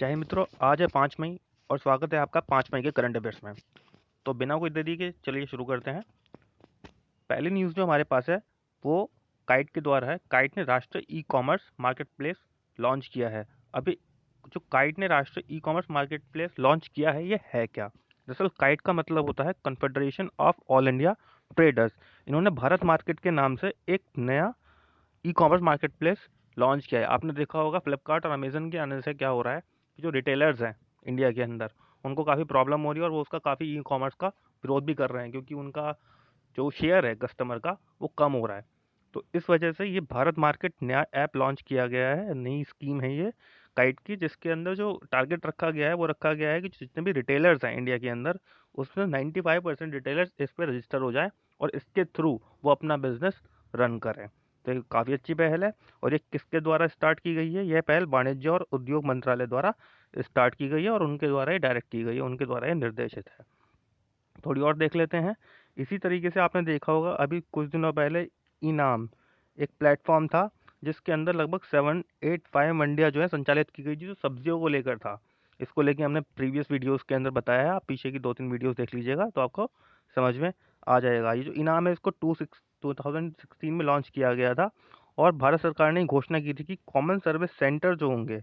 जय हिंद मित्रों, आज है 5 मई और स्वागत है आपका 5 मई के करंट अफेयर्स में। तो बिना कोई देरी के चलिए शुरू करते हैं। पहली न्यूज़ जो हमारे पास है वो काइट के द्वारा है। काइट ने राष्ट्रीय e commerce market place launch किया है। अभी जो काइट ने राष्ट्रीय e commerce market place launch किया है ये है क्या? दरअसल काइट का मतलब होता है confederation of all India traders. इन्होंने भारत मार्केट के नाम से एक नया e commerce market place launch किया है। आपने देखा होगा फ्लिपकार्ट और अमेजन के आने से क्या हो रहा है कि जो रिटेलर्स हैं इंडिया के अंदर उनको काफ़ी प्रॉब्लम हो रही है और वो उसका काफ़ी ई कॉमर्स का विरोध भी कर रहे हैं क्योंकि उनका जो शेयर है कस्टमर का वो कम हो रहा है। तो इस वजह से ये भारत मार्केट नया ऐप लॉन्च किया गया है, नई स्कीम है ये काइट की, जिसके अंदर जो टारगेट रखा गया है वो रखा गया है कि जितने भी रिटेलर्स हैं इंडिया के अंदर उसमें 95% रिटेलर्स इस पर रजिस्टर हो जाएं और इसके थ्रू वो अपना बिजनेस रन करें। तो ये काफ़ी अच्छी पहल है। और ये किसके द्वारा स्टार्ट की गई है? यह पहल वाणिज्य और उद्योग मंत्रालय द्वारा स्टार्ट की गई है और उनके द्वारा ये डायरेक्ट की गई है, उनके द्वारा ये निर्देशित है। थोड़ी और देख लेते हैं। इसी तरीके से आपने देखा होगा अभी कुछ दिनों पहले इनाम एक प्लेटफॉर्म था जिसके अंदर लगभग 785 मंडियाँ जो है संचालित की गई थी, जो सब्जियों को लेकर था। इसको लेके हमने प्रीवियस वीडियोस के अंदर बताया है, आप पीछे की 2-3 वीडियोस देख लीजिएगा तो आपको समझ में आ जाएगा। ये जो इनाम है इसको 2016 में लॉन्च किया गया था और भारत सरकार ने घोषणा की थी कि कॉमन सर्विस सेंटर जो होंगे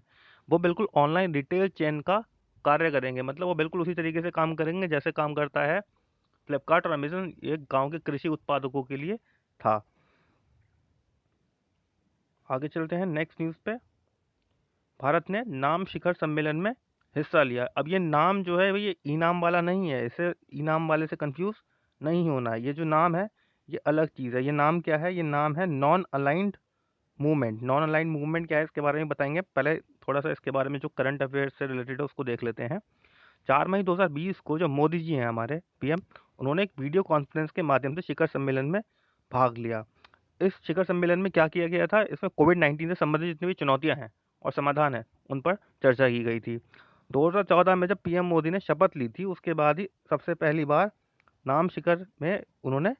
वो बिल्कुल ऑनलाइन रिटेल चेन का कार्य करेंगे। मतलब वो बिल्कुल उसी तरीके से काम करेंगे जैसे काम करता है फ्लिपकार्ट और अमेजन एक गांव के कृषि उत्पादकों के लिए था। आगे चलते हैं नेक्स्ट न्यूज़ पे। भारत ने नाम शिखर सम्मेलन में हिस्सा लिया। अब ये नाम जो है ये इनाम वाला नहीं है, इसे इनाम वाले से कंफ्यूज नहीं होना है। ये जो नाम है ये अलग चीज़ है। ये नाम क्या है? ये नाम है non aligned movement. Non aligned movement क्या है इसके बारे में बताएंगे। पहले थोड़ा सा इसके बारे में जो करंट अफेयर्स से रिलेटेड है उसको देख लेते हैं। 4 मई 2020 को जो मोदी जी हैं हमारे पीएम, उन्होंने एक वीडियो कॉन्फ्रेंस के माध्यम से शिखर सम्मेलन में भाग लिया। इस शिखर सम्मेलन में क्या किया गया था? इसमें कोविड-19 से संबंधित जितनी भी चुनौतियां हैं और समाधान है उन पर चर्चा की गई थी। 2014 में जब पीएम मोदी ने शपथ ली थी उसके बाद ही सबसे पहली बार नाम शिखर में उन्होंने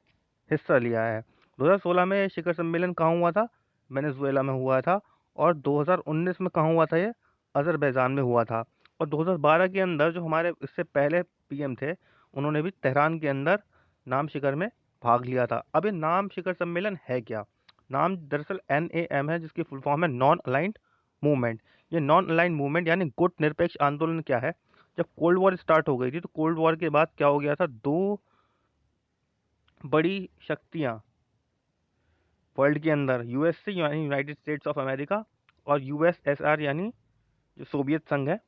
हिस्सा लिया है। 2016 में शिखर सम्मेलन कहाँ हुआ था? वेनेजुएला में हुआ था। और 2019 में कहाँ हुआ था? ये अजरबैजान में हुआ था। और 2012 के अंदर जो हमारे इससे पहले पीएम थे उन्होंने भी तेहरान के अंदर नाम शिखर में भाग लिया था। अब ये नाम शिखर सम्मेलन है क्या? नाम दरअसल NAM है जिसकी फुल फॉर्म है नॉन अलाइंड मूवमेंट। ये नॉन अलाइंड मूवमेंट यानी गुट निरपेक्ष आंदोलन क्या है? जब कोल्ड वॉर स्टार्ट हो गई थी तो कोल्ड वॉर के बाद क्या हो गया था? दो बड़ी शक्तियां वर्ल्ड के अंदर, यूएसए यानी यूनाइटेड स्टेट्स ऑफ अमेरिका और यूएसएसआर यानी जो सोवियत संघ है,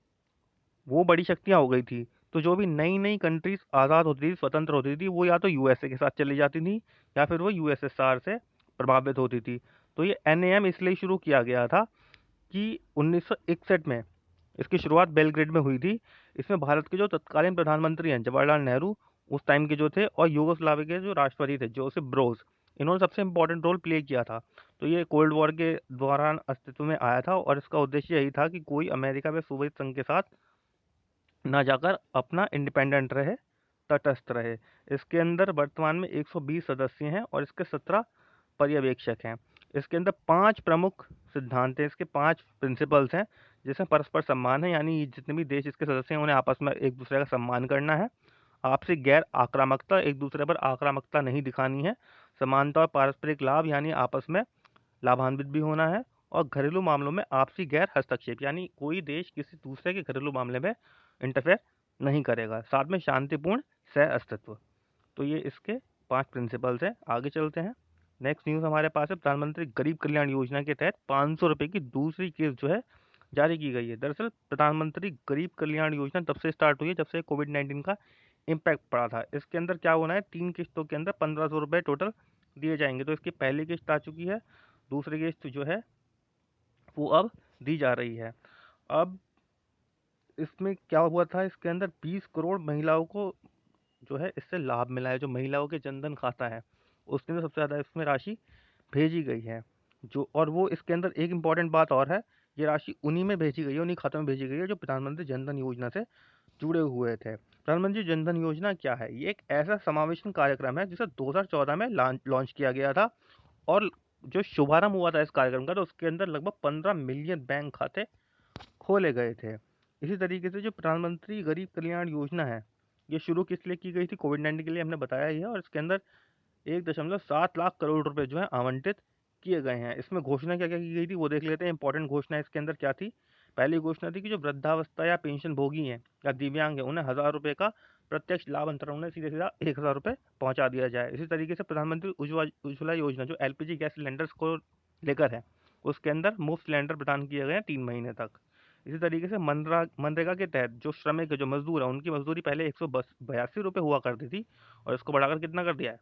वो बड़ी शक्तियां हो गई थी। तो जो भी नई नई कंट्रीज आज़ाद होती थी, स्वतंत्र होती थी, वो या तो यूएसए के साथ चली जाती थी या फिर वो यूएसएसआर से प्रभावित होती थी। तो ये NAM इसलिए शुरू किया गया था कि 1961 में इसकी शुरुआत बेलग्रेड में हुई थी। इसमें भारत के जो तत्कालीन प्रधानमंत्री हैं जवाहरलाल नेहरू उस टाइम के जो थे और यूगोस्लाविया के जो राष्ट्रपति थे जोसेफ ब्रोज, इन्होंने सबसे इम्पोर्टेंट रोल प्ले किया था। तो ये कोल्ड वॉर के दौरान अस्तित्व में आया था और इसका उद्देश्य यही था कि कोई अमेरिका व सोवियत संघ के साथ ना जाकर अपना इंडिपेंडेंट रहे, तटस्थ रहे। इसके अंदर वर्तमान में 120 सदस्य हैं और इसके 17 पर्यवेक्षक हैं। इसके अंदर 5 प्रमुख सिद्धांत हैं, इसके 5 प्रिंसिपल्स हैं जिसमें परस्पर सम्मान है, यानी जितने भी देश इसके सदस्य हैं उन्हें आपस में एक दूसरे का सम्मान करना है। आपसी गैर आक्रामकता, एक दूसरे पर आक्रामकता नहीं दिखानी है। समानता और पारस्परिक लाभ यानी आपस में लाभान्वित भी होना है। और घरेलू मामलों में आपसी गैर हस्तक्षेप यानी कोई देश किसी दूसरे के घरेलू मामले में इंटरफेयर नहीं करेगा। साथ में शांतिपूर्ण सह अस्तित्व। तो ये इसके 5 प्रिंसिपल्स हैं। आगे चलते हैं। नेक्स्ट न्यूज़ हमारे पास है प्रधानमंत्री गरीब कल्याण योजना के तहत 500 रुपये की दूसरी किस्त जो है जारी की गई है। दरअसल प्रधानमंत्री गरीब कल्याण योजना तब से स्टार्ट हुई है जब से कोविड-19 का इम्पैक्ट पड़ा था। इसके अंदर क्या होना है? 3 किस्तों के अंदर 1500 रुपये टोटल दिए जाएंगे। तो इसकी पहली किस्त आ चुकी है, दूसरी किस्त जो है वो अब दी जा रही है। अब इसमें क्या हुआ था? इसके अंदर 20 करोड़ महिलाओं को जो है इससे लाभ मिला है। जो महिलाओं के जनधन खाता है उसके अंदर सबसे ज़्यादा इसमें राशि भेजी गई है। जो और वो इसके अंदर एक इम्पॉर्टेंट बात और है, ये राशि उन्हीं में भेजी गई है, उन्हीं खातों में भेजी गई है जो प्रधानमंत्री जनधन योजना से जुड़े हुए थे। प्रधानमंत्री जनधन योजना क्या है? ये एक ऐसा समावेशन कार्यक्रम है जिसे 2014 में लॉन्च किया गया था। और जो शुभारंभ हुआ था इस कार्यक्रम का तो उसके अंदर लगभग 15 मिलियन बैंक खाते खोले गए थे। इसी तरीके से जो प्रधानमंत्री गरीब कल्याण योजना है, ये शुरू किस लिए की गई थी? कोविड-19 के लिए, हमने बताया ही है। और इसके अंदर 1.7 लाख करोड़ रुपए जो है आवंटित किए गए हैं। इसमें घोषणा क्या-क्या की गई थी वो देख लेते हैं। इंपॉर्टेंट घोषणा इसके अंदर क्या थी? पहली घोषणा थी कि जो वृद्धावस्था या पेंशन भोगी हैं या दिव्यांग हैं, उन्हें 1000 रुपए का प्रत्यक्ष लाभ अंतरण उन्हें सीधे-सीधा 1000 रुपए पहुँचा दिया जाए। इसी तरीके से प्रधानमंत्री उज्ज्वला योजना जो एलपीजी गैस सिलेंडर्स को लेकर है, उसके अंदर मुफ्त सिलेंडर प्रदान किए गए हैं 3 महीने तक। इसी तरीके से मनरेगा के तहत जो श्रमिक है, जो मजदूर है, उनकी मजदूरी पहले 182 रुपए हुआ करती थी और इसको बढ़ाकर कितना कर दिया है?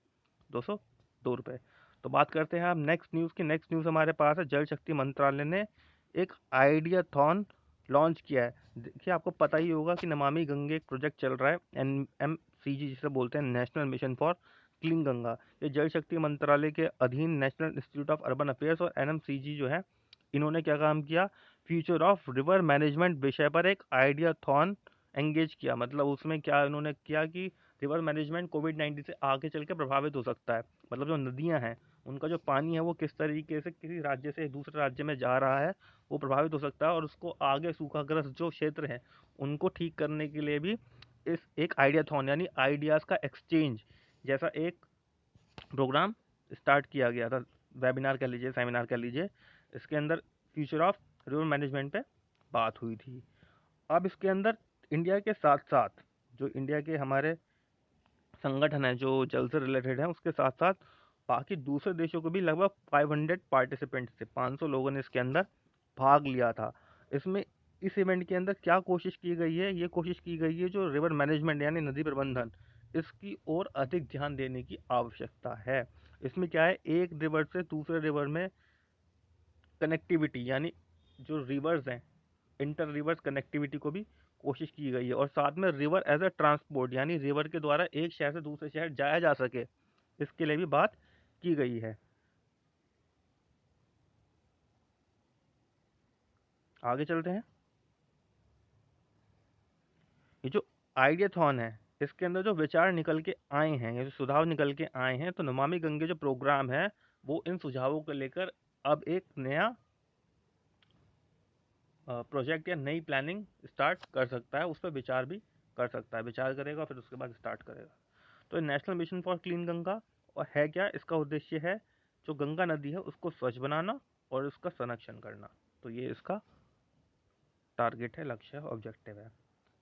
202 रुपए। तो बात करते हैं हम नेक्स्ट न्यूज़ की। नेक्स्ट न्यूज़ हमारे पास है, जल शक्ति मंत्रालय ने एक आइडियाथॉन लॉन्च किया है। देखिए, आपको पता ही होगा कि नमामि गंगे एक प्रोजेक्ट चल रहा है, एनएमसीजी जिसे बोलते हैं, national mission for clean Ganga. ये जल शक्ति मंत्रालय के अधीन national institute of urban affairs और एनएमसीजी जो है, इन्होंने क्या काम किया? फ्यूचर ऑफ रिवर मैनेजमेंट विषय पर एक आइडियाथॉन एंगेज किया। मतलब उसमें क्या इन्होंने किया कि रिवर मैनेजमेंट कोविड-19 से आगे चल के प्रभावित हो सकता है। मतलब जो नदियाँ हैं, उनका जो पानी है वो किस तरीके से किसी राज्य से दूसरे राज्य में जा रहा है, वो प्रभावित हो सकता है। और उसको आगे सूखाग्रस्त जो क्षेत्र हैं, उनको ठीक करने के लिए भी इस एक आइडियाथॉन यानी आइडियाज़ का एक्सचेंज जैसा एक प्रोग्राम स्टार्ट किया गया था। वेबिनार कह लीजिए, सेमिनार कह लीजिए। इसके अंदर फ्यूचर ऑफ रिवर मैनेजमेंट पे बात हुई थी। अब इसके अंदर इंडिया के साथ-साथ जो इंडिया के हमारे संगठन है जो जल से रिलेटेड है, उसके साथ साथ बाकी दूसरे देशों को भी लगभग 500 पार्टिसिपेंट्स थे, 500 लोगों ने इसके अंदर भाग लिया था। इसमें इस इवेंट के अंदर क्या कोशिश की गई है? ये कोशिश की गई है जो रिवर मैनेजमेंट यानी नदी प्रबंधन, इसकी ओर अधिक ध्यान देने की आवश्यकता है। इसमें क्या है, एक रिवर से दूसरे रिवर में कनेक्टिविटी यानी जो रिवर्स हैं, इंटर रिवर्स कनेक्टिविटी को भी कोशिश की गई है। और साथ में रिवर एज अ ट्रांसपोर्ट यानी रिवर के द्वारा एक शहर से दूसरे शहर जाया जा सके, इसके लिए भी बात की गई है। आगे चलते हैं। ये जो आइडियाथॉन है, इसके अंदर जो विचार निकल के आए हैं, ये जो सुझाव निकल के आए हैं, तो नमामि गंगे जो प्रोग्राम है, वो इन सुझावों को लेकर अब एक नया प्रोजेक्ट या नई प्लानिंग स्टार्ट कर सकता है। उस पर विचार भी कर सकता है, विचार करेगा फिर उसके बाद स्टार्ट करेगा। तो national mission for clean Ganga और है क्या? इसका उद्देश्य है जो गंगा नदी है उसको स्वच्छ बनाना और उसका संरक्षण करना। तो ये इसका टारगेट है, लक्ष्य है, ऑब्जेक्टिव है।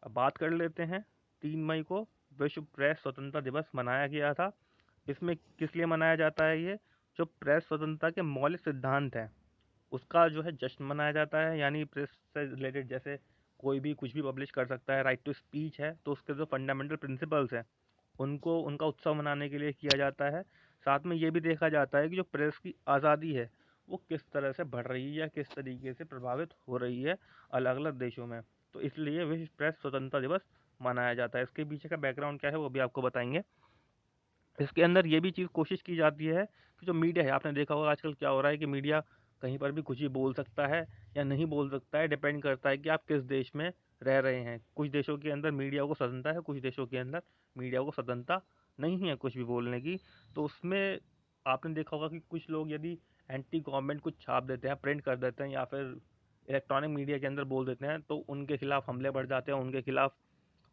अब बात कर लेते हैं, 3 मई को विश्व प्रेस स्वतंत्रता दिवस मनाया गया था। इसमें किस लिए मनाया जाता है? ये जो प्रेस स्वतंत्रता के मौलिक सिद्धांत हैं, उसका जो है जश्न मनाया जाता है। यानी प्रेस से रिलेटेड जैसे कोई भी कुछ भी पब्लिश कर सकता है, राइट टू स्पीच है, तो उसके जो फंडामेंटल प्रिंसिपल्स हैं, उनको उनका उत्सव मनाने के लिए किया जाता है। साथ में ये भी देखा जाता है कि जो प्रेस की आज़ादी है, वो किस तरह से बढ़ रही है या किस तरीके से प्रभावित हो रही है अलग अलग देशों में। तो इसलिए विश्व प्रेस स्वतंत्रता दिवस मनाया जाता है। इसके पीछे का बैकग्राउंड क्या है वो भी आपको बताएंगे। इसके अंदर ये भी चीज़ कोशिश की जाती है कि जो मीडिया है, आपने देखा होगा आजकल क्या हो रहा है कि मीडिया कहीं पर भी कुछ ही बोल सकता है या नहीं बोल सकता है, डिपेंड करता है कि आप किस देश में रह रहे हैं। कुछ देशों के अंदर मीडिया को स्वतंत्रता है, कुछ देशों के अंदर मीडिया को स्वतंत्रता नहीं है कुछ भी बोलने की। तो उसमें आपने देखा होगा कि कुछ लोग यदि एंटी गवर्नमेंट कुछ छाप देते हैं, प्रिंट कर देते हैं या फिर इलेक्ट्रॉनिक मीडिया के अंदर बोल देते हैं, तो उनके खिलाफ हमले बढ़ जाते हैं। उनके खिलाफ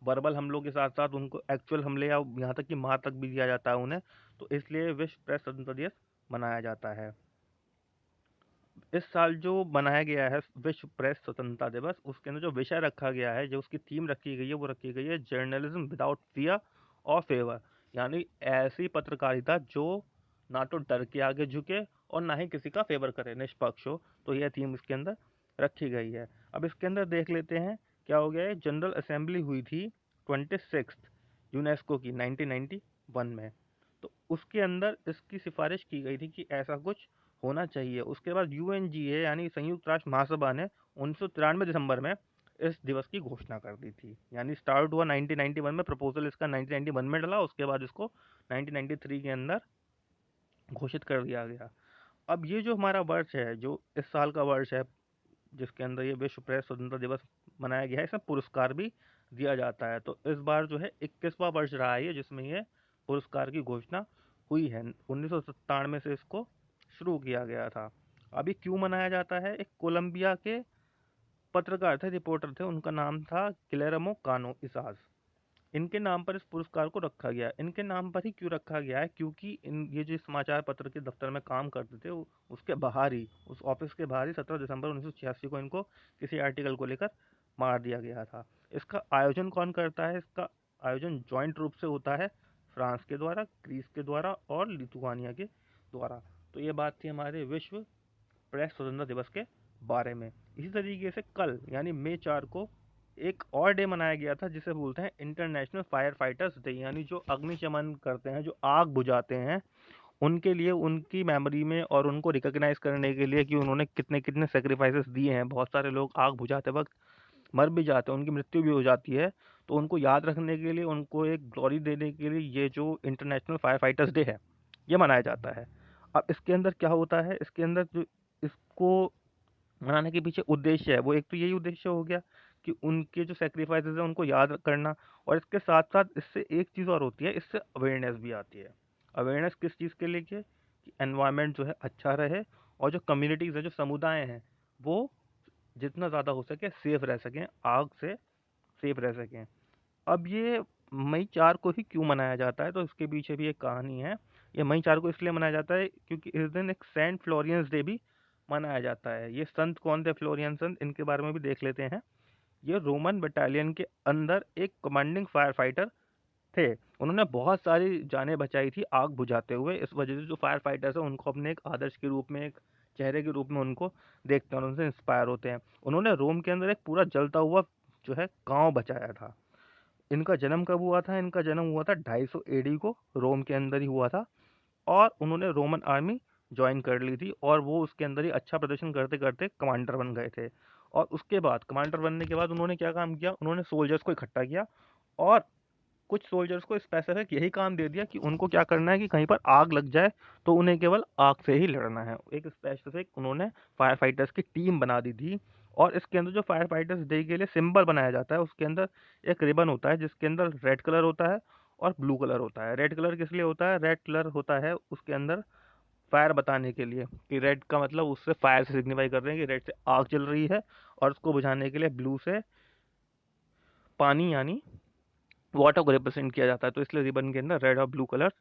वर्बल हमलों के साथ साथ उनको एक्चुअल हमले या यहाँ तक कि मार तक भी दिया जाता है उन्हें। तो इसलिए विश्व प्रेस स्वतंत्रता दिवस मनाया जाता है। इस साल जो बनाया गया है विश्व प्रेस स्वतंत्रता दिवस, उसके अंदर जो विषय रखा गया है, जो उसकी थीम रखी गई है, वो रखी गई है जर्नलिज्म विदाउट फियर और फेवर। यानी ऐसी पत्रकारिता जो ना तो डर के आगे झुके और ना ही किसी का फेवर करे, निष्पक्ष हो। तो यह थीम इसके अंदर रखी गई है। अब इसके अंदर देख लेते हैं क्या हो गया है। जनरल असेंबली हुई थी 26 यूनेस्को की 1991 में। तो उसके अंदर इसकी सिफारिश की गई थी कि ऐसा कुछ होना चाहिए। उसके बाद यूएनजीए यानी संयुक्त राष्ट्र महासभा ने 1993 दिसंबर में इस दिवस की घोषणा कर दी थी। यानी स्टार्ट हुआ 1991 में, प्रपोजल इसका 1991 में डला, उसके बाद इसको 1993 के अंदर घोषित कर दिया गया। अब ये जो हमारा वर्ष है, जो इस साल का वर्ष है, जिसके अंदर ये विश्व प्रेस स्वतंत्रता दिवस मनाया गया है, इसमें पुरस्कार भी दिया जाता है। तो इस बार जो है 21वां वर्ष रहा है ये, जिसमें ये पुरस्कार की घोषणा हुई है। 1997 से इसको शुरू किया गया था। अभी क्यों मनाया जाता है? एक कोलंबिया के पत्रकार थे, रिपोर्टर थे, उनका नाम था गिलेर्मो कानो इसाज। इनके नाम पर इस पुरस्कार को रखा गया। इनके नाम पर ही क्यों रखा गया है? क्योंकि ये जो समाचार पत्र के दफ्तर में काम करते थे, उसके बाहर ही, उस ऑफिस के बाहर ही 17 दिसंबर 1986 को इनको किसी आर्टिकल को लेकर मार दिया गया था। इसका आयोजन कौन करता है? इसका आयोजन जॉइंट रूप से होता है फ्रांस के द्वारा, ग्रीस के द्वारा और लिथुआनिया के द्वारा। तो ये बात थी हमारे विश्व प्रेस स्वतंत्रता दिवस के बारे में। इसी तरीके से कल यानी मई 4 को एक और डे मनाया गया था जिसे बोलते हैं इंटरनेशनल फायर फाइटर्स डे, यानी जो अग्निशमन करते हैं, जो आग बुझाते हैं, उनके लिए, उनकी मेमोरी में और उनको रिकॉग्नाइज करने के लिए कि उन्होंने कितने कितने सेक्रीफाइसेस दिए हैं। बहुत सारे लोग आग बुझाते वक्त मर भी जाते हैं, उनकी मृत्यु भी हो जाती है। तो उनको याद रखने के लिए, उनको एक ग्लोरी देने के लिए ये जो इंटरनेशनल फायर फाइटर्स डे है ये मनाया जाता है। अब इसके अंदर क्या होता है? इसके अंदर जो इसको मनाने के पीछे उद्देश्य है वो एक तो यही उद्देश्य हो गया कि उनके जो सेक्रीफाइसेस हैं उनको याद करना, और इसके साथ साथ इससे एक चीज़ और होती है, इससे अवेयरनेस भी आती है। अवेयरनेस किस चीज़ के लिए? कि एनवायरनमेंट जो है अच्छा रहे, और जो कम्युनिटीज़ है, जो समुदाय हैं, वो जितना ज़्यादा हो सके सेफ रह सकें, आग से सेफ रह सकें। अब ये मई 4 को ही क्यों मनाया जाता है? तो इसके पीछे भी एक कहानी है। ये मई 4 को इसलिए मनाया जाता है क्योंकि इस दिन एक सेंट फ्लोरियंस डे भी मनाया जाता है। ये संत कौन थे फ्लोरियन संत? इनके बारे में भी देख लेते हैं। ये रोमन बटालियन के अंदर एक कमांडिंग फायर फाइटर थे। उन्होंने बहुत सारी जानें बचाई थी आग बुझाते हुए। इस वजह से जो फायर फाइटर्स हैं उनको अपने एक आदर्श के रूप में, एक चेहरे के रूप में उनको देखते हैं और उनसे इंस्पायर होते हैं। उन्होंने रोम के अंदर एक पूरा जलता हुआ जो है गांव बचाया था। इनका जन्म कब हुआ था? इनका जन्म हुआ था 250 एडी को, रोम के अंदर ही हुआ था। और उन्होंने रोमन आर्मी ज्वाइन कर ली थी और वो उसके अंदर ही अच्छा प्रदर्शन करते करते कमांडर बन गए थे। और उसके बाद कमांडर बनने के बाद उन्होंने क्या काम किया? उन्होंने सोल्जर्स को इकट्ठा किया और कुछ सोल्जर्स को स्पेसिफिक यही काम दे दिया कि उनको क्या करना है कि कहीं पर आग लग जाए तो उन्हें केवल आग से ही लड़ना है। एक स्पेसिफिक उन्होंने फायर फाइटर्स की टीम बना दी थी। और इसके अंदर जो फायर फाइटर्स डे के लिए सिंबल बनाया जाता है, उसके अंदर एक रिबन होता है जिसके अंदर रेड कलर होता है और ब्लू कलर होता है। रेड कलर किस लिए होता है? रेड कलर होता है उसके अंदर फायर बताने के लिए, कि रेड का मतलब उससे फायर से सिग्निफाई कर रहे हैं कि रेड से आग चल रही है, और उसको बुझाने के लिए ब्लू से पानी यानी वाटर को रिप्रेजेंट किया जाता है। तो इसलिए रिबन के अंदर रेड और ब्लू कलर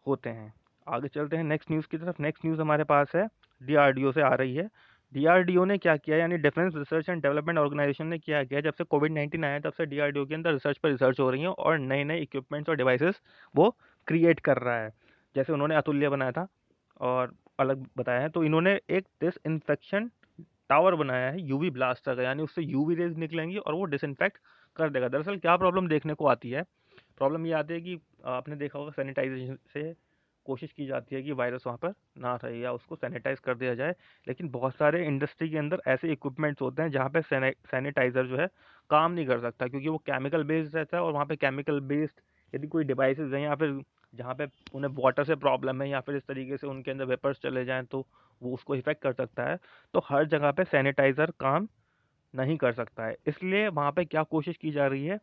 होते हैं। आगे चलते हैं नेक्स्ट न्यूज़ की तरफ। नेक्स्ट न्यूज़ हमारे पास है डीआरडीओ से आ रही है। डीआरडीओ ने क्या किया, यानी defence research and development organisation ने क्या किया, जब से कोविड-19 आया तब से डीआरडीओ के अंदर रिसर्च पर रिसर्च हो रही है और नए नए इक्विपमेंट्स और डिवाइसेस वो क्रिएट कर रहा है। जैसे उन्होंने अतुल्य बनाया था और अलग बताया है, तो इन्होंने एक डिसइंफेक्शन टावर बनाया है यूवी ब्लास्टर का, यानी उससे यूवी रेज निकलेंगी और वो डिसइंफेक्ट कर देगा। दरअसल क्या प्रॉब्लम देखने को आती है? प्रॉब्लम ये आती है कि आपने देखा होगा सैनिटाइजेशन से कोशिश की जाती है कि वायरस वहाँ पर ना रहे या उसको सैनिटाइज कर दिया जाए, लेकिन बहुत सारे इंडस्ट्री के अंदर ऐसे इक्विपमेंट्स होते हैं जहाँ पे सैनिटाइज़र जो है काम नहीं कर सकता, क्योंकि वो केमिकल बेस्ड रहता है। और वहाँ पे केमिकल बेस्ड यदि कोई डिवाइसेस हैं या फिर जहाँ पे उन्हें वाटर से प्रॉब्लम है या फिर इस तरीके से उनके अंदर वेपर्स चले जाएँ तो वो उसको इफेक्ट कर सकता है। तो हर जगह पे सैनिटाइज़र काम नहीं कर सकता है। इसलिए वहाँ पे क्या कोशिश की जा रही है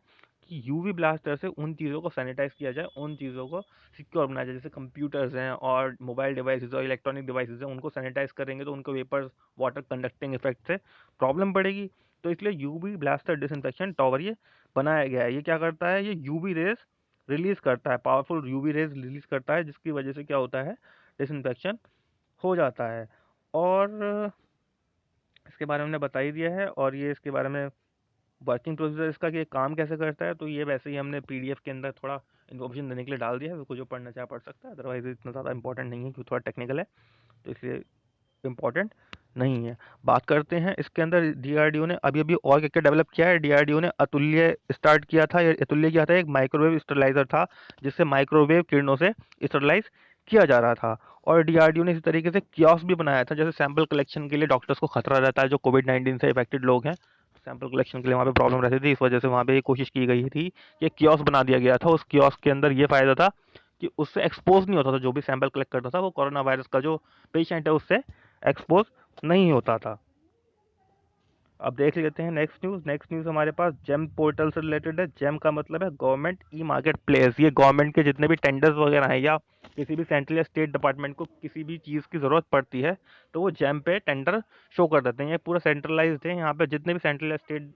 कि यूवी ब्लास्टर से उन चीज़ों को सैनिटाइज़ किया जाए, उन चीज़ों को सिक्योर बनाया जाए। जैसे कंप्यूटर्स हैं और मोबाइल डिवाइसेज़ और इलेक्ट्रॉनिक डिवाइसेज़ हैं, उनको सैनिटाइज़ करेंगे तो उनको वेपर्स, वाटर कंडक्टिंग इफेक्ट से प्रॉब्लम पड़ेगी। तो इसलिए यूवी ब्लास्टर डिसइंफेक्शन टॉवर ये बनाया गया है। ये क्या करता है? ये यूवी रेज़ रिलीज़ करता है, पावरफुल यूवी रेज़ रिलीज़ करता है, जिसकी वजह से क्या होता है? डिसइंफेक्शन हो जाता है। और इसके बारे में हमने बता ही दिया है, और ये इसके बारे में वर्किंग प्रोसीजर इसका कि ये काम कैसे करता है, तो ये वैसे ही हमने पीडीएफ के अंदर थोड़ा इन्फॉर्मेशन देने के लिए डाल दिया है। उसको जो पढ़ना चाहे पढ़ सकता है, अदरवाइज इतना ज़्यादा इंपॉर्टेंट नहीं है क्योंकि थोड़ा टेक्निकल है, तो इसलिए इम्पॉर्टेंट नहीं है। बात करते हैं इसके अंदर डीआरडीओ ने अभी अभी और क्या क्या डेवलप किया है। डीआरडीओ ने अतुल्य स्टार्ट किया था। ये अतुल्य क्या था? एक माइक्रोवेव स्टरलाइजर था जिससे माइक्रोवेव किरणों से स्टरलाइज किया जा रहा था। और डीआरडीओ ने इसी तरीके से कियोस्क भी बनाया था, जैसे सैंपल कलेक्शन के लिए डॉक्टर्स को खतरा रहता है, जो कोविड-19 से इफेक्टेड लोग हैं, सैंपल कलेक्शन के लिए वहाँ पे प्रॉब्लम रहती थी। इस वजह से वहाँ पे ये कोशिश की गई थी कि कियोस्क बना दिया गया था। उस कियोस्क के अंदर ये फायदा था कि उससे एक्सपोज नहीं होता था, जो भी सैंपल कलेक्ट करता था वो कोरोना वायरस का जो पेशेंट है उससे एक्सपोज नहीं होता था। अब देख लेते हैं नेक्स्ट न्यूज़। नेक्स्ट न्यूज़ हमारे पास जेम पोर्टल से रिलेटेड है। जेम का मतलब है गवर्नमेंट ई मार्केट प्लेस। ये गवर्नमेंट के जितने भी टेंडर्स वगैरह हैं या किसी भी सेंट्रल या स्टेट डिपार्टमेंट को किसी भी चीज़ की ज़रूरत पड़ती है तो वो जेम पे टेंडर शो कर देते हैं। ये पूरा सेंट्रलाइज्ड है। यहाँ पे जितने भी सेंट्रल या स्टेट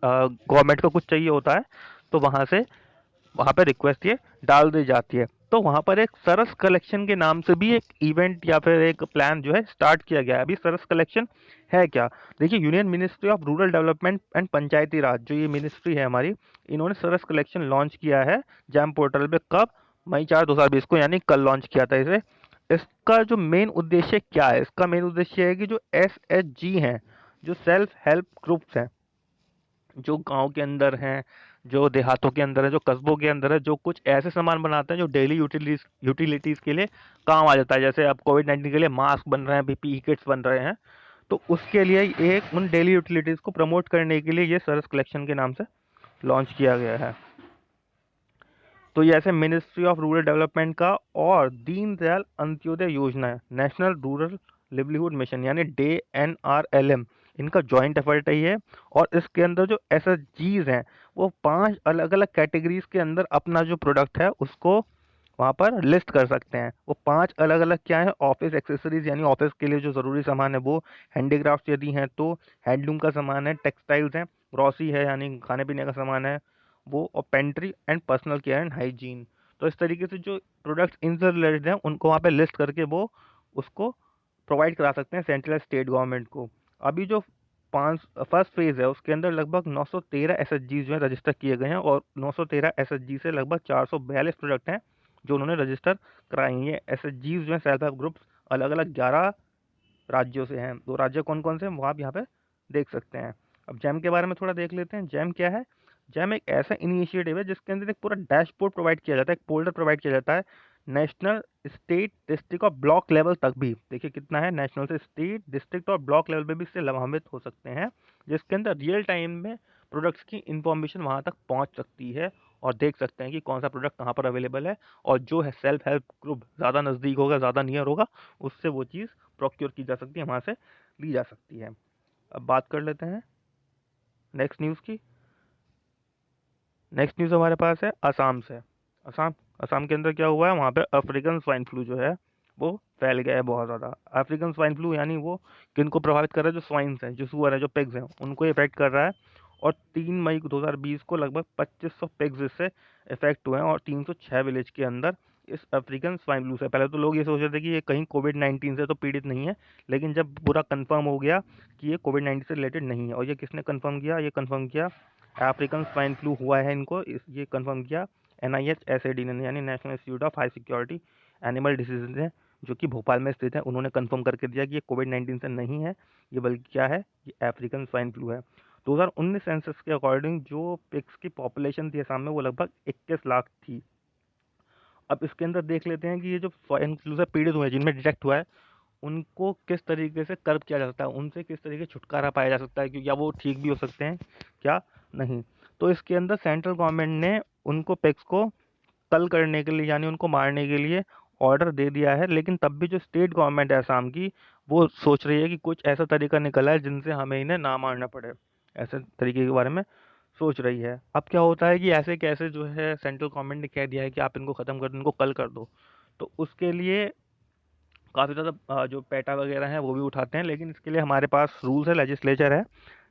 गवर्नमेंट को कुछ चाहिए होता है तो वहाँ पे रिक्वेस्ट ये डाल दी जाती है। तो वहाँ पर एक सरस कलेक्शन के नाम से भी एक इवेंट या फिर एक प्लान जो है स्टार्ट किया गया है। अभी सरस कलेक्शन है क्या? देखिए, union ministry of rural development and Panchayati Raj जो ये मिनिस्ट्री है हमारी, इन्होंने सरस कलेक्शन लॉन्च किया है जैम पोर्टल पे। कब? मई 4 2020 को, यानी कल लॉन्च किया था इसे। इसका जो मेन उद्देश्य क्या है? इसका मेन उद्देश्य है कि जो SHG हैं, जो सेल्फ हेल्प ग्रुप्स हैं, जो गांव के अंदर हैं, जो देहातों के अंदर है, जो कस्बों के अंदर है, जो कुछ ऐसे सामान बनाते हैं जो डेली यूटिलिटीज के लिए काम आ जाता है। जैसे अब कोविड-19 के लिए मास्क बन रहे हैं, PPE किट्स बन रहे हैं, तो उसके लिए एक उन डेली यूटिलिटीज को प्रमोट करने के लिए ये सरस कलेक्शन के नाम से लॉन्च किया गया है। तो ये ऐसे मिनिस्ट्री ऑफ रूरल डेवलपमेंट का और दीनदयाल अंत्योदय योजना है, नेशनल रूरल लिवलीहुड मिशन यानी DNRLM, इनका जॉइंट एफर्ट है ये। और इसके अंदर जो SHGs हैं वो 5 अलग अलग कैटेगरीज के अंदर अपना जो प्रोडक्ट है उसको वहाँ पर लिस्ट कर सकते हैं। वो 5 अलग अलग क्या है? ऑफिस एक्सेसरीज यानी ऑफिस के लिए जो ज़रूरी सामान है वो, हैंडीक्राफ्ट यदि हैं तो हैंडलूम का सामान है, टेक्सटाइल्स हैं, ग्रॉसरी है यानी खाने पीने का सामान है वो, और pantry and personal care and hygiene. तो इस तरीके से जो प्रोडक्ट्स इनसे रिलेटेड हैं उनको वहाँ पे लिस्ट करके वो उसको प्रोवाइड करा सकते हैं सेंट्रल स्टेट गवर्नमेंट को। अभी जो पाँच फर्स्ट फेज है उसके अंदर लगभग 913 SHG जो है रजिस्टर किए गए हैं, और 913 SHG से लगभग 442 प्रोडक्ट हैं जो उन्होंने रजिस्टर कराई हैं। ये SHG जो है सेल्फ हेल्प ग्रुप्स अलग अलग 11 राज्यों से हैं। तो राज्य कौन कौन से हैं वो आप यहाँ पे देख सकते हैं। अब जैम के बारे में थोड़ा देख लेते हैं। जैम क्या है? जैम एक ऐसा इनिशिएटिव है जिसके अंदर एक पूरा डैशबोर्ड प्रोवाइड किया जाता है, एक फोल्डर प्रोवाइड किया जाता है, नेशनल, स्टेट, डिस्ट्रिक्ट और ब्लॉक लेवल तक भी। देखिए कितना है, नेशनल से स्टेट, डिस्ट्रिक्ट और ब्लॉक लेवल पे भी इससे लाभान्वित हो सकते हैं, जिसके अंदर रियल टाइम में प्रोडक्ट्स की इंफॉर्मेशन वहाँ तक पहुँच सकती है और देख सकते हैं कि कौन सा प्रोडक्ट कहाँ पर अवेलेबल है। और जो है सेल्फ हेल्प ग्रुप ज़्यादा नज़दीक होगा, ज़्यादा नियर होगा, उससे वो चीज़ प्रोक्योर की जा सकती है, वहाँ से ली जा सकती है। अब बात कर लेते हैं नेक्स्ट न्यूज़ की। नेक्स्ट न्यूज़ हमारे पास है असम से। असम असम के अंदर क्या हुआ है? वहाँ पे अफ्रीकन स्वाइन फ्लू जो है वो फैल गया है बहुत ज़्यादा। अफ्रीकन स्वाइन फ्लू यानी वो किनको प्रभावित कर रहा है? जो स्वाइन्स हैं, जो सुअर है, जो पिग्स हैं, उनको इफेक्ट कर रहा है। और 3 मई 2020 को लगभग 2500 पिग्स इससे इफेक्ट हुए हैं और 306 विलेज के अंदर इस अफ्रीकन स्वाइन फ्लू से। पहले तो लोग ये सोच रहे थे कि ये कहीं कोविड-19 से तो पीड़ित नहीं है, लेकिन जब पूरा कंफर्म हो गया कि ये कोविड-19 से रिलेटेड नहीं है, और ये किसने कंफर्म किया? ये कंफर्म किया अफ्रीकन स्वाइन फ्लू हुआ है इनको, ये कंफर्म किया NIHSAD ने, यानी national institute of high security animal diseases है, जो कि भोपाल में स्थित है। उन्होंने कंफर्म करके दिया कि ये कोविड-19 से नहीं है, ये बल्कि क्या है? ये अफ्रीकन स्वाइन फ्लू है। 2019 सेंसस के अकॉर्डिंग जो पिग्स की पॉपुलेशन थी असम में वो लगभग 21 लाख थी। अब इसके अंदर देख लेते हैं कि ये जो स्वाइन फ्लू से पीड़ित हुए हैं, जिनमें डिटेक्ट हुआ है, उनको किस तरीके से कर्व किया जा सकता है, उनसे किस तरीके से छुटकारा पाया जा सकता है, कि या वो ठीक भी हो सकते हैं क्या नहीं। तो इसके अंदर सेंट्रल गवर्नमेंट ने उनको पिग्स को कल करने के लिए यानी उनको मारने के लिए ऑर्डर दे दिया है। लेकिन तब भी जो स्टेट गवर्नमेंट है असम की, वो सोच रही है कि कुछ ऐसा तरीका निकला है जिनसे हमें इन्हें ना मारना पड़े, ऐसे तरीके के बारे में सोच रही है। अब क्या होता है कि ऐसे कैसे जो है सेंट्रल गवर्नमेंट ने कह दिया है कि आप इनको ख़त्म कर दो, इनको कल कर दो, तो उसके लिए काफ़ी ज़्यादा जो पेटा वगैरह हैं वो भी उठाते हैं। लेकिन इसके लिए हमारे पास रूल्स है, लेजिस्लेचर है।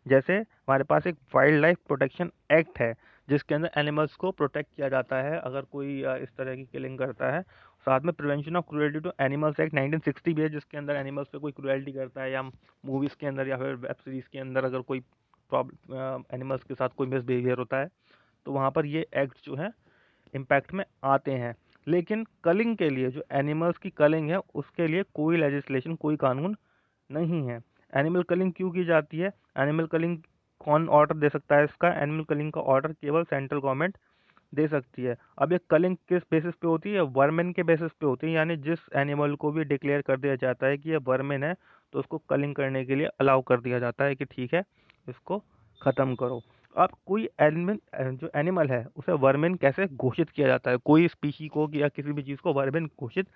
जैसे हमारे पास एक वाइल्ड लाइफ प्रोटेक्शन एक्ट है, जिसके अंदर एनिमल्स को प्रोटेक्ट किया जाता है अगर कोई इस तरह की किलिंग करता है। साथ में prevention of cruelty to animals act 1960 भी है, जिसके अंदर एनिमल्स पे कोई क्रूएल्टी करता है, या मूवीज़ के अंदर या फिर वेब सीरीज़ के अंदर अगर कोई प्रॉब्लम एनिमल्स के साथ कोई मिसबिहेवियर होता है, तो वहाँ पर ये एक्ट जो है इम्पैक्ट में आते हैं। लेकिन कलिंग के लिए, जो एनिमल्स की कलिंग है, उसके लिए कोई लेजिस्लेशन, कोई कानून नहीं है। एनिमल कलिंग क्यों की जाती है? एनिमल कलिंग कौन ऑर्डर दे सकता है इसका? एनिमल कलिंग का ऑर्डर केवल सेंट्रल गवर्नमेंट दे सकती है। अब ये कलिंग किस बेसिस पे होती है? वर्मिन के बेसिस पे होती है, यानी जिस एनिमल को भी डिक्लेयर कर दिया जाता है कि ये वर्मिन है, तो उसको कलिंग करने के लिए अलाउ कर दिया जाता है कि ठीक है, इसको ख़त्म करो। अब कोई एनिमल, जो एनिमल है उसे वर्मिन कैसे घोषित किया जाता है, कोई स्पीशी को या किसी भी चीज़ को वर्मिन घोषित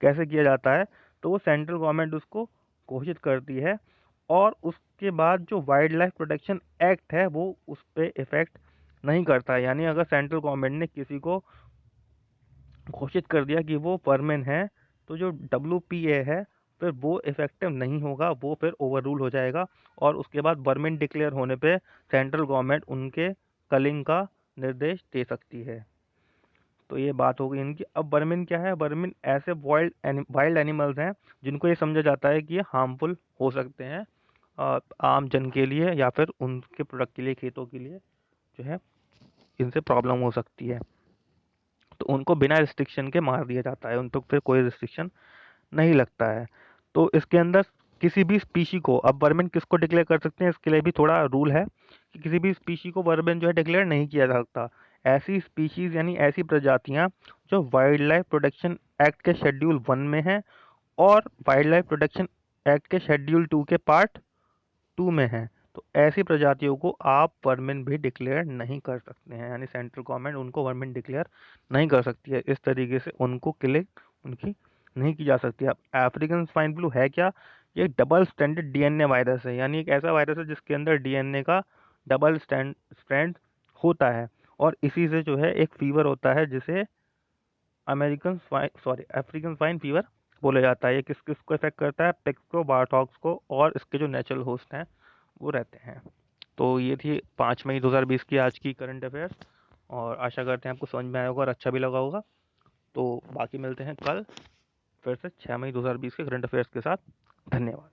कैसे किया जाता है? तो वो सेंट्रल गवर्नमेंट उसको घोषित करती है, और उसके बाद जो वाइल्ड लाइफ प्रोटेक्शन एक्ट है वो उस पर इफ़ेक्ट नहीं करता है। यानी अगर सेंट्रल गवर्नमेंट ने किसी को घोषित कर दिया कि वो वर्मिन है, तो जो WPA है फिर वो इफेक्टिव नहीं होगा, वो फिर ओवर रूल हो जाएगा और उसके बाद वर्मिन डिक्लेयर होने पे सेंट्रल गवर्नमेंट उनके कलिंग का निर्देश दे सकती है। तो ये बात हो गई इनकी। अब वर्मिन क्या है? वर्मिन ऐसे वाइल्ड एनिमल्स हैं जिनको ये समझा जाता है कि ये हार्मफुल हो सकते हैं आम जन के लिए या फिर उनके प्रोडक्ट के लिए, खेतों के लिए जो है इनसे प्रॉब्लम हो सकती है। तो उनको बिना रिस्ट्रिक्शन के मार दिया जाता है, उन पर फिर कोई रिस्ट्रिक्शन नहीं लगता है। तो इसके अंदर किसी भी स्पीशी को, अब वर्मिन किसको डिक्लेयर कर सकते हैं इसके लिए भी थोड़ा रूल है कि किसी भी स्पीशी को वर्मिन जो है डिक्लेयर नहीं किया जा सकता। ऐसी स्पीशीज यानी ऐसी प्रजातियां जो वाइल्ड लाइफ प्रोटेक्शन एक्ट के शेड्यूल 1 में है और वाइल्ड लाइफ प्रोटेक्शन एक्ट के शेड्यूल 2 के पार्ट 2 में है, तो ऐसी प्रजातियों को आप वर्मिन भी डिक्लेयर नहीं कर सकते हैं। यानी सेंट्रल गवर्नमेंट उनको वर्मिन डिक्लेयर नहीं कर सकती है, इस तरीके से उनको किलिंग उनकी नहीं की जा सकती। अब अफ्रीकन स्वाइन फ्लू है क्या? ये डबल स्ट्रैंडेड डीएनए वायरस है, यानी एक ऐसा वायरस है जिसके अंदर डीएनए का डबल स्ट्रैंड होता है और इसी से जो है एक फीवर होता है जिसे अफ्रीकन स्वाइन फीवर बोला जाता है। ये किस किस को इफेक्ट करता है? पिग्स को, बारटॉक्स को और इसके जो नेचुरल होस्ट हैं वो रहते हैं। तो ये थी 5 मई 2020 की आज की करंट अफेयर्स और आशा करते हैं आपको समझ में आया होगा और अच्छा भी लगा होगा। तो बाकी मिलते हैं कल फिर से 6 मई 2020 के करंट अफेयर्स के साथ। धन्यवाद।